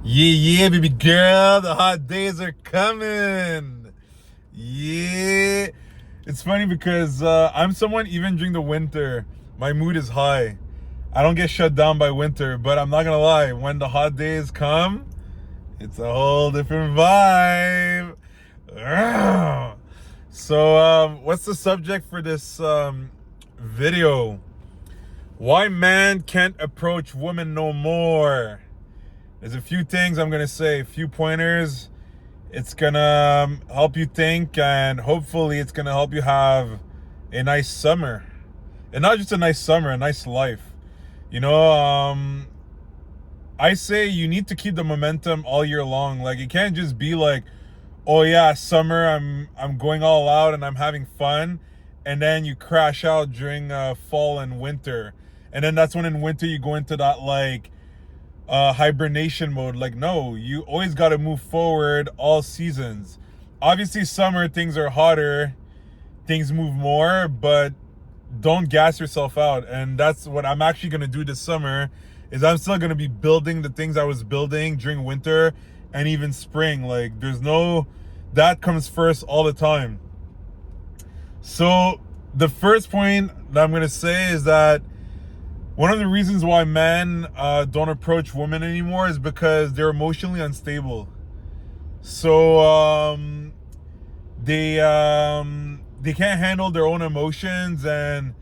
Yeah, baby girl, the hot days are coming. Yeah. It's funny because I'm someone, even during the winter, my mood is high. I don't get shut down by winter, but I'm not gonna lie, when the hot days come, it's a whole different vibe. So, what's the subject for this video? Why man can't approach women no more? There's a few things I'm gonna say, a few pointers. It's gonna help you think, and hopefully it's gonna help you have a nice summer. And not just a nice summer, a nice life. You know, I say you need to keep the momentum all year long. Like, it can't just be like, oh yeah, summer, I'm going all out and I'm having fun, and then you crash out during fall and winter. And then that's when in winter you go into that like hibernation mode. Like, no, you always got to move forward all seasons. Obviously summer, things are hotter, things move more, but don't gas yourself out. And that's what I'm actually going to do this summer, is I'm still going to be building the things I was building during winter and even spring. Like, there's no, that comes first all the time. So the first point that I'm going to say is that one of the reasons why men don't approach women anymore is because they're emotionally unstable. So they can't handle their own emotions, and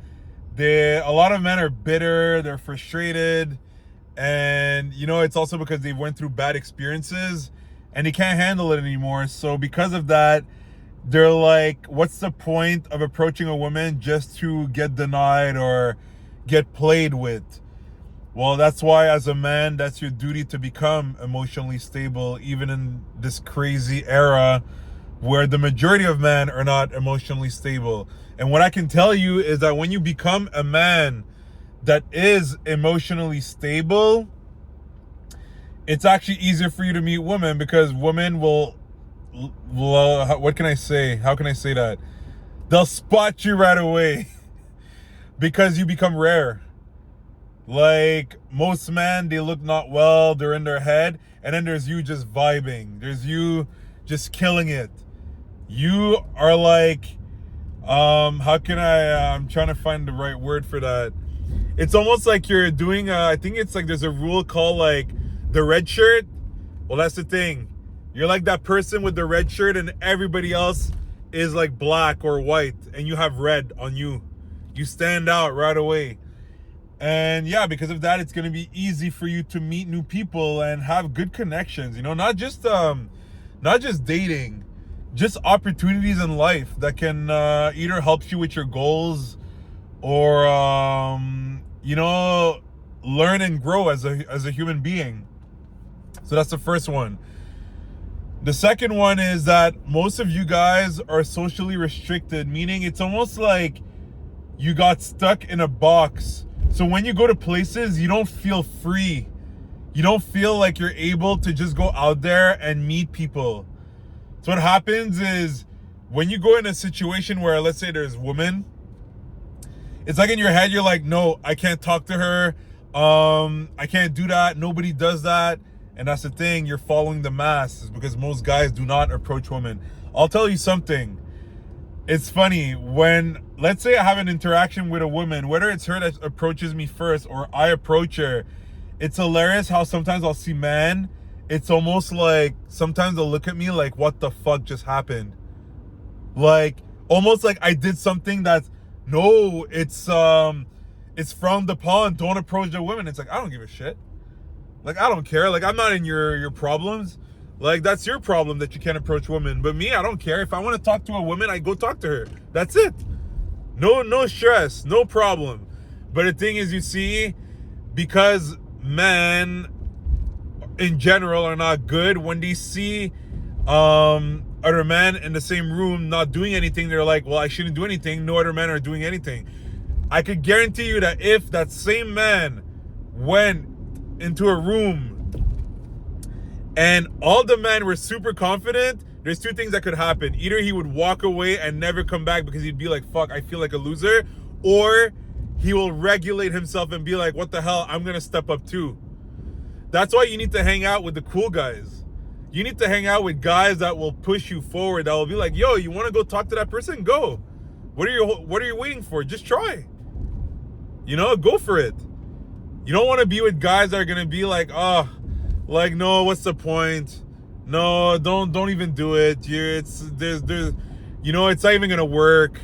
a lot of men are bitter, they're frustrated, and you know, it's also because they went through bad experiences and they can't handle it anymore. So because of that, they're like, what's the point of approaching a woman just to get denied or get played with? Well, that's why as a man, that's your duty, to become emotionally stable, even in this crazy era where the majority of men are not emotionally stable. And what I can tell you is that when you become a man that is emotionally stable, it's actually easier for you to meet women, because women will what can I say? How can I say that? They'll spot you right away because you become rare. Like, most men, they look not well, they're in their head, and then there's you just vibing. There's you just killing it. You are like, how can I'm trying to find the right word for that. It's almost like you're doing, I think it's like there's a rule called like the red shirt. Well, that's the thing. You're like that person with the red shirt and everybody else is like black or white, and you have red on you. You stand out right away. And yeah, because of that, it's going to be easy for you to meet new people and have good connections, you know, not just dating, just opportunities in life that can either help you with your goals or you know, learn and grow as a human being. So that's the first one. The second one is that most of you guys are socially restricted, meaning it's almost like you got stuck in a box. So when you go to places, you don't feel free. You don't feel like you're able to just go out there and meet people. So what happens is, when you go in a situation where, let's say there's women, it's like in your head, you're like, no, I can't talk to her. I can't do that. Nobody does that. And that's the thing, you're following the masses, because most guys do not approach women. I'll tell you something. It's funny, when, let's say I have an interaction with a woman, whether it's her that approaches me first or I approach her, it's hilarious how sometimes I'll see men, it's almost like, sometimes they'll look at me like, what the fuck just happened? Like, almost like I did something that's, no, it's frowned upon, don't approach the women. It's like, I don't give a shit. Like, I don't care. Like, I'm not in your problems. Like, that's your problem that you can't approach women. But me, I don't care. If I want to talk to a woman, I go talk to her. That's it. No stress, no problem. But the thing is, you see, because men in general are not good, when they see other men in the same room not doing anything, they're like, well, I shouldn't do anything. No other men are doing anything. I could guarantee you that if that same man went into a room and all the men were super confident, there's two things that could happen. Either he would walk away and never come back because he'd be like, fuck, I feel like a loser, or he will regulate himself and be like, what the hell, I'm gonna step up too. That's why you need to hang out with the cool guys. You need to hang out with guys that will push you forward, that will be like, yo, you want to go talk to that person? Go. What are you waiting for? Just try. Go for it. You don't want to be with guys that are going to be like, oh, like, no, what's the point? No, don't even do it. It's not even going to work.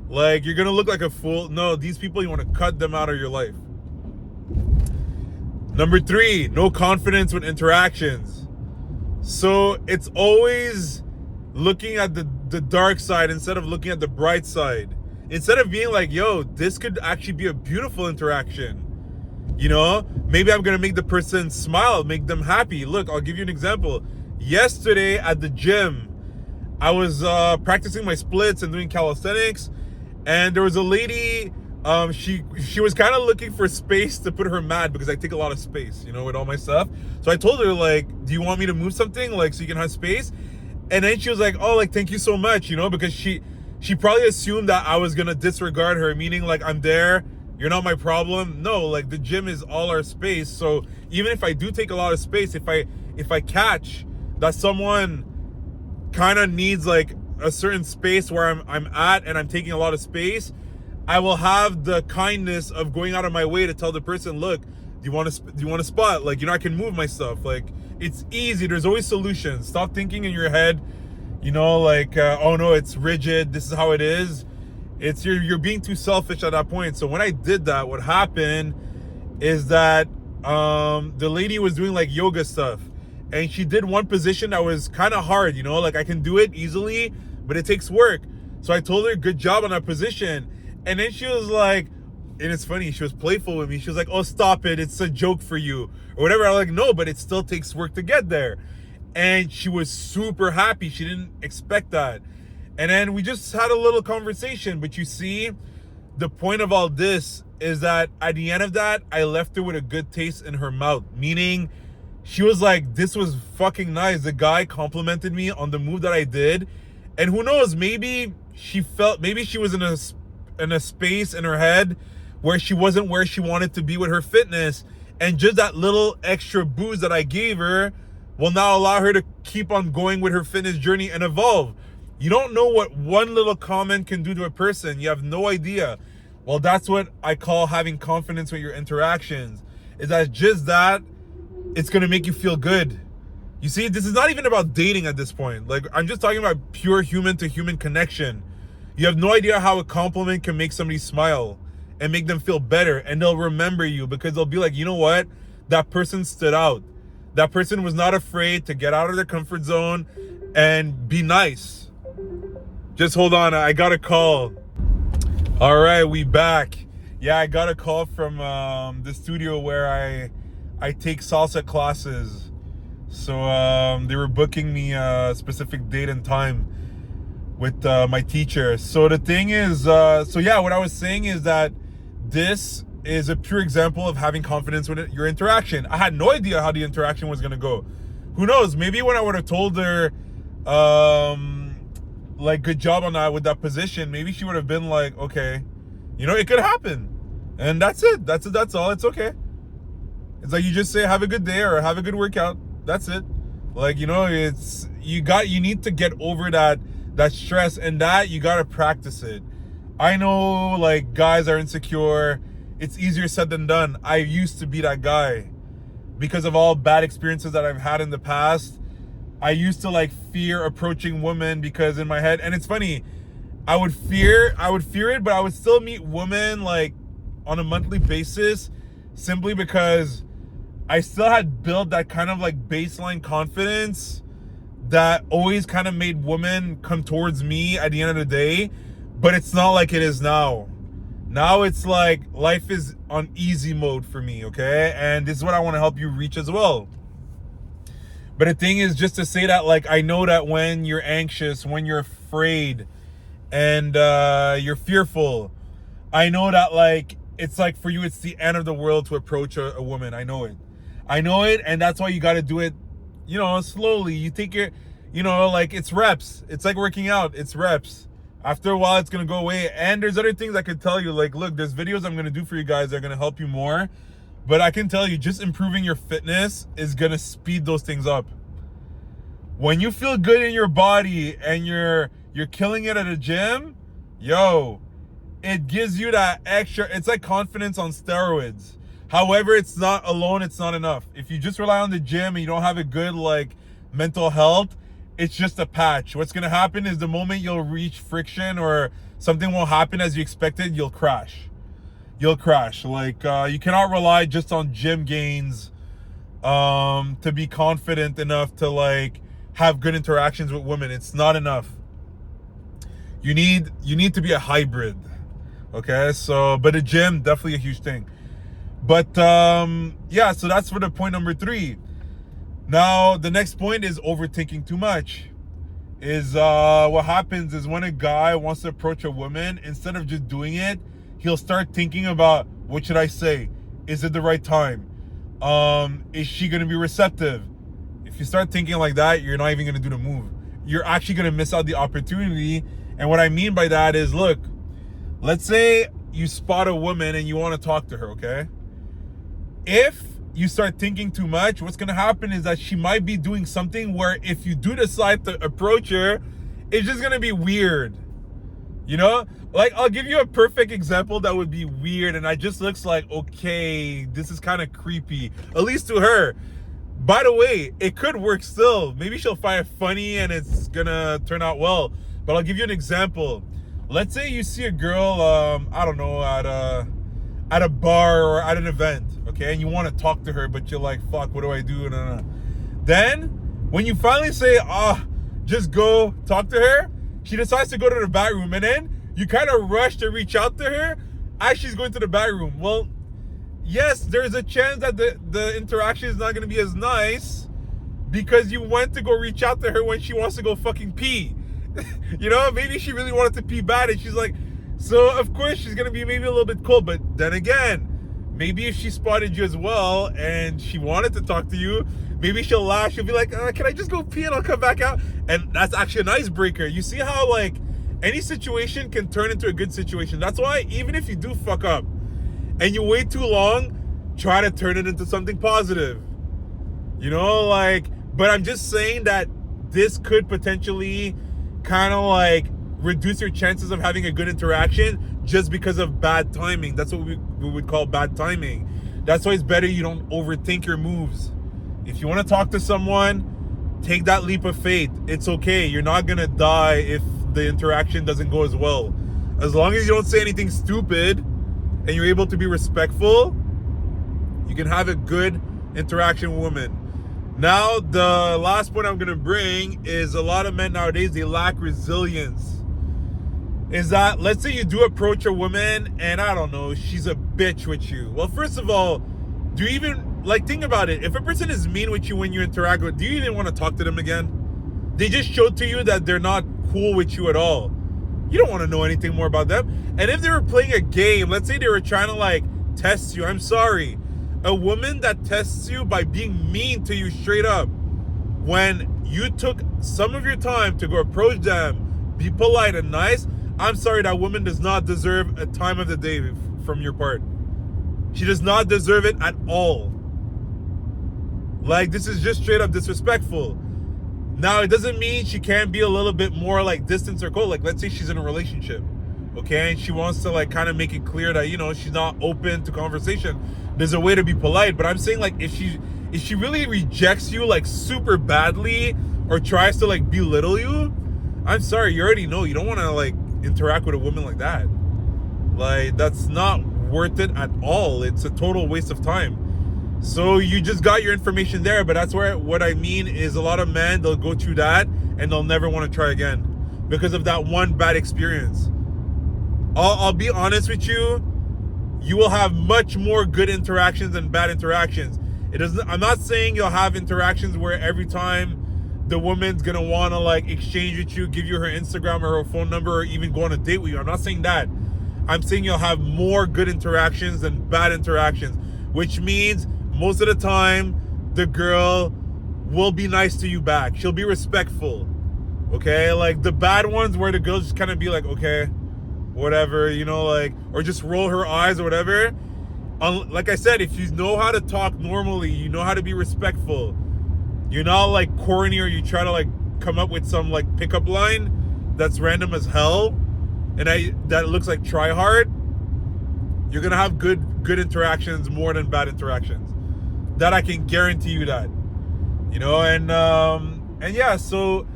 Like, you're going to look like a fool. No, these people, you want to cut them out of your life. Number 3, no confidence with interactions. So it's always looking at the dark side instead of looking at the bright side. Instead of being like, yo, this could actually be a beautiful interaction. Maybe I'm going to make the person smile, make them happy. Look, I'll give you an example. Yesterday at the gym, I was practicing my splits and doing calisthenics, and there was a lady. She was kind of looking for space to put her mat, because I take a lot of space, with all my stuff. So I told her, like, do you want me to move something, like, so you can have space? And then she was like, oh, like, thank you so much, because she probably assumed that I was gonna disregard her, meaning like, I'm there, you're not my problem. No, like, the gym is all our space. So even if I do take a lot of space, if I catch that someone kind of needs like a certain space where I'm at and I'm taking a lot of space, I will have the kindness of going out of my way to tell the person, look, do you want a spot? Like, I can move my stuff. Like, it's easy. There's always solutions. Stop thinking in your head, like, oh no, it's rigid, this is how it is. It's you're being too selfish at that point. So when I did that, what happened is that the lady was doing like yoga stuff, and she did one position that was kind of hard, like, I can do it easily, but it takes work. So I told her, good job on that position. And then she was like, and it's funny, she was playful with me. She was like, oh, stop it, it's a joke for you, or whatever. I was like, no, but it still takes work to get there. And she was super happy. She didn't expect that. And then we just had a little conversation. But you see, the point of all this is that at the end of that, I left her with a good taste in her mouth. Meaning, she was like, this was fucking nice. The guy complimented me on the move that I did. And who knows, maybe she was in a space in her head where she wasn't where she wanted to be with her fitness. And just that little extra boost that I gave her will now allow her to keep on going with her fitness journey and evolve. You don't know what one little comment can do to a person. You have no idea. Well, that's what I call having confidence with your interactions. Is that just that, it's going to make you feel good. You see, this is not even about dating at this point. Like, I'm just talking about pure human to human connection. You have no idea how a compliment can make somebody smile and make them feel better. And they'll remember you, because they'll be like, you know what? That person stood out. That person was not afraid to get out of their comfort zone and be nice. Just hold on, I got a call. All right, we back. Yeah, I got a call from the studio where I take salsa classes. So they were booking me a specific date and time with my teacher. So the thing is, what I was saying is that this is a pure example of having confidence with your interaction. I had no idea how the interaction was gonna go. Who knows? Maybe when I would have told her, like, good job on that with that position, maybe she would have been like, okay, it could happen, and that's it. That's all. It's okay. It's like, you just say have a good day or have a good workout. That's it. Like, it's you need to get over that stress, and that you gotta practice it. I know, like, guys are insecure. It's easier said than done. I used to be that guy because of all bad experiences that I've had in the past. I used to, like, fear approaching women, because in my head, and it's funny, I would fear it, but I would still meet women, like, on a monthly basis, simply because I still had built that kind of, like, baseline confidence that always kind of made women come towards me at the end of the day. But it's not like it is now. Now it's like life is on easy mode for me, okay? And this is what I want to help you reach as well. But the thing is, just to say that, like, I know that when you're anxious, when you're afraid, and you're fearful, I know that, like, it's like, for you, it's the end of the world to approach a woman. I know it, and that's why you got to do it, slowly. You take your, like, it's reps. It's like working out. It's reps. After a while, it's going to go away. And there's other things I could tell you. Like, look, there's videos I'm going to do for you guys that are going to help you more. But I can tell you, just improving your fitness is gonna speed those things up. When you feel good in your body and you're killing it at a gym, yo, it gives you that extra. It's like confidence on steroids. However, it's not alone, it's not enough. If you just rely on the gym and you don't have a good like mental health, it's just a patch. What's gonna happen is the moment you'll reach friction or something won't happen as you expected, you'll crash. You'll crash. Like you cannot rely just on gym gains to be confident enough to like have good interactions with women. It's not enough. You need to be a hybrid. Okay, so but the gym definitely a huge thing. But yeah, so that's for the point number 3. Now the next point is overthinking too much. Is what happens is when a guy wants to approach a woman, instead of just doing it, he'll start thinking about, what should I say? Is it the right time? Is she gonna be receptive? If you start thinking like that, you're not even gonna do the move. You're actually gonna miss out the opportunity. And what I mean by that is, look, let's say you spot a woman and you want to talk to her, okay? If you start thinking too much, what's gonna happen is that she might be doing something where if you do decide to approach her, it's just gonna be weird. You know? Like, I'll give you a perfect example that would be weird and it just looks like, okay, this is kind of creepy, at least to her. By the way, it could work still. Maybe she'll find it funny and it's gonna turn out well. But I'll give you an example. Let's say you see a girl, I don't know, at a bar or at an event, okay? And you want to talk to her, but you're like, fuck, what do I do? No. Then, when you finally say, just go talk to her, she decides to go to the bathroom. And then you kind of rush to reach out to her as she's going to the bathroom. Well, yes, there's a chance that the interaction is not going to be as nice because you went to go reach out to her when she wants to go fucking pee. You know, maybe she really wanted to pee bad and she's like, so of course she's going to be maybe a little bit cold. But then again, maybe if she spotted you as well and she wanted to talk to you, maybe she'll laugh. She'll be like, can I just go pee and I'll come back out? And that's actually an icebreaker. You see how like any situation can turn into a good situation. That's why even if you do fuck up and you wait too long, try to turn it into something positive. You know, like, but I'm just saying that this could potentially kind of like reduce your chances of having a good interaction just because of bad timing. That's what we would call bad timing. That's why it's better you don't overthink your moves. If you want to talk to someone, take that leap of faith. It's okay. You're not going to die if the interaction doesn't go as well. As long as you don't say anything stupid and you're able to be respectful, you can have a good interaction with women. Now, the last point I'm going to bring is a lot of men nowadays, they lack resilience. Is that, let's say you do approach a woman and I don't know, she's a bitch with you. Well, first of all, do you even, like, think about it. If a person is mean with you when you interact with, do you even want to talk to them again? They just showed to you that they're not cool with you at all. You don't want to know anything more about them. And if they were playing a game, let's say they were trying to like test you, I'm sorry. A woman that tests you by being mean to you straight up, when you took some of your time to go approach them, be polite and nice, I'm sorry, that woman does not deserve a time of the day from your part. She does not deserve it at all. Like, this is just straight up disrespectful. Now, it doesn't mean she can't be a little bit more like distant or cold. Like, let's say she's in a relationship, okay, and she wants to like kind of make it clear that, you know, she's not open to conversation. There's a way to be polite, but I'm saying, like, if she really rejects you like super badly or tries to like belittle you, I'm sorry, you already know you don't want to like interact with a woman like that. Like, that's not worth it at all. It's a total waste of time. So you just got your information there, but that's where what I mean is a lot of men, they'll go through that and they'll never want to try again because of that one bad experience. I'll be honest with you, you will have much more good interactions than bad interactions. I'm not saying you'll have interactions where every time the woman's gonna want to like exchange with you, give you her Instagram or her phone number, or even go on a date with you. I'm not saying that. I'm saying you'll have more good interactions than bad interactions, which means most of the time the girl will be nice to you back. She'll be respectful. Okay, like the bad ones where the girl just kind of be like, okay, whatever, you know, like, or just roll her eyes or whatever. like I said, if you know how to talk normally, you know how to be respectful, you're not like corny or you try to like come up with some like pickup line that's random as hell and that looks like try hard, you're gonna have good interactions more than bad interactions. That I can guarantee you that. And yeah, so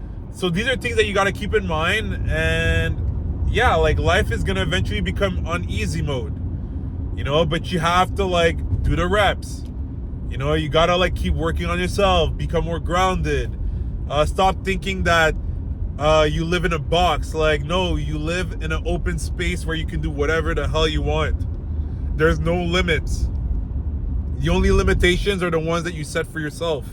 these are things that you gotta keep in mind. And yeah, like life is gonna eventually become on easy mode. But you have to like do the reps. You gotta like keep working on yourself, become more grounded. Stop thinking that you live in a box. Like, no, you live in an open space where you can do whatever the hell you want. There's no limits. The only limitations are the ones that you set for yourself.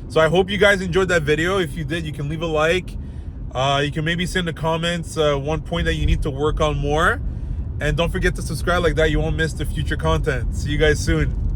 So I hope you guys enjoyed that video. If you did, you can leave a like. You can maybe say in the comments one point that you need to work on more. And don't forget to subscribe, like that you won't miss the future content. See you guys soon.